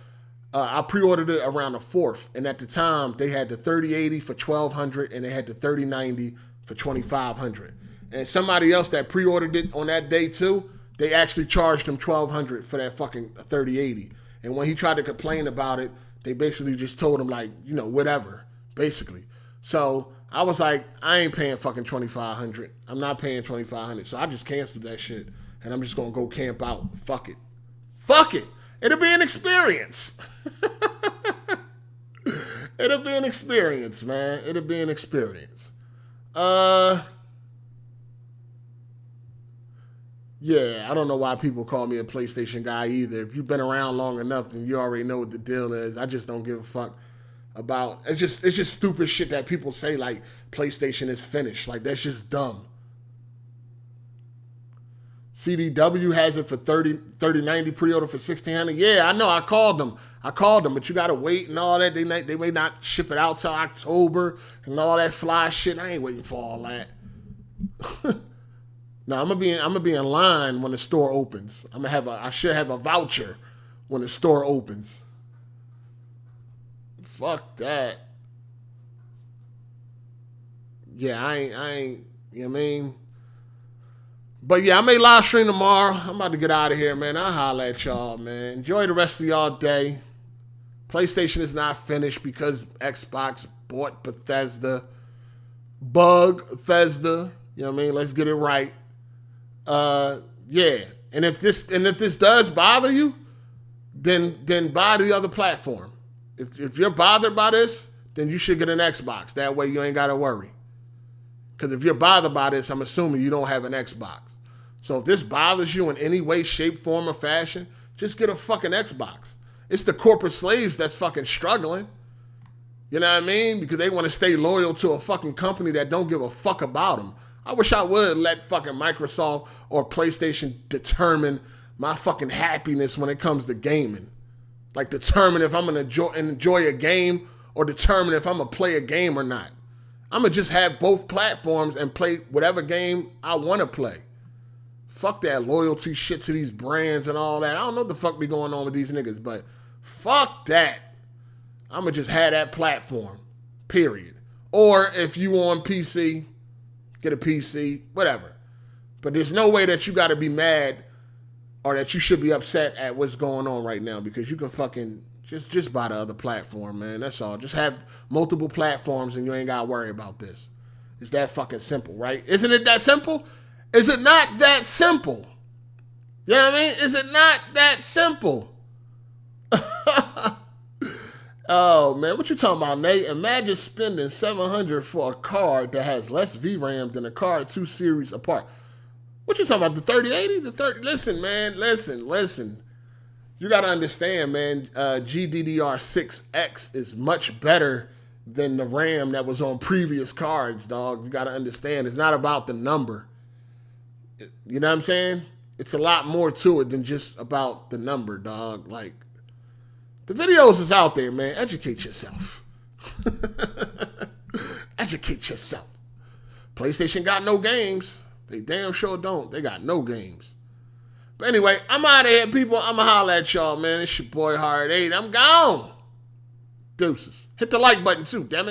I pre-ordered it around the 4th, and at the time they had the 3080 for $1,200 and they had the 3090 for $2,500. And somebody else that pre-ordered it on that day too, they actually charged him $1,200 for that fucking 3080. And when he tried to complain about it, they basically just told him like, you know, whatever, basically. So I was like, I ain't paying fucking $2,500. I'm not paying $2,500. So I just canceled that shit, and I'm just gonna go camp out. Fuck it. Fuck it. It'll be an experience. It'll be an experience, man. It'll be an experience. Yeah, I don't know why people call me a PlayStation guy either. If you've been around long enough, then you already know what the deal is. I just don't give a fuck about it's just stupid shit that people say like PlayStation is finished. Like that's just dumb. CDW has it for 3090 pre-order for $1,600. Yeah, I know. I called them, but you gotta wait and all that. They may not ship it out till October and all that fly shit. I ain't waiting for all that. No, I'm gonna be in line when the store opens. I should have a voucher when the store opens. Fuck that. Yeah, I ain't, you know what I mean? But yeah, I may live stream tomorrow. I'm about to get out of here, man. I'll holler at y'all, man. Enjoy the rest of y'all day. PlayStation is not finished because Xbox bought Bethesda. Bethesda. You know what I mean? Let's get it right. Yeah. And if this does bother you, then buy the other platform. If you're bothered by this, then you should get an Xbox. That way you ain't gotta worry. Because if you're bothered by this, I'm assuming you don't have an Xbox. So if this bothers you in any way, shape, form, or fashion, just get a fucking Xbox. It's the corporate slaves that's fucking struggling. You know what I mean? Because they want to stay loyal to a fucking company that don't give a fuck about them. I wish I would let fucking Microsoft or PlayStation determine my fucking happiness when it comes to gaming. Like determine if I'm going to enjoy a game or determine if I'm going to play a game or not. I'm going to just have both platforms and play whatever game I want to play. Fuck that loyalty shit to these brands and all that. I don't know what the fuck be going on with these niggas, but fuck that. I'm going to just have that platform, period. Or if you on PC, get a PC, whatever. But there's no way that you got to be mad or that you should be upset at what's going on right now because you can fucking just buy the other platform, man. That's all. Just have multiple platforms and you ain't got to worry about this. It's that fucking simple, right? Isn't it that simple? Is it not that simple? You know what I mean? Is it not that simple? Oh, man. What you talking about, Nate? Imagine spending $700 for a card that has less VRAM than a card 2 series apart. What you talking about? The 3080? The 30? Listen, man. Listen. You got to understand, man. GDDR6X is much better than the RAM that was on previous cards, dog. You got to understand. It's not about the number. You know what I'm saying? It's a lot more to it than just about the number, dog. Like, the videos is out there, man. Educate yourself. Educate yourself. PlayStation got no games. They damn sure don't. They got no games. But anyway, I'm out of here, people. I'ma holler at y'all, man. It's your boy Hard8. I'm gone. Deuces. Hit the like button too, damn it.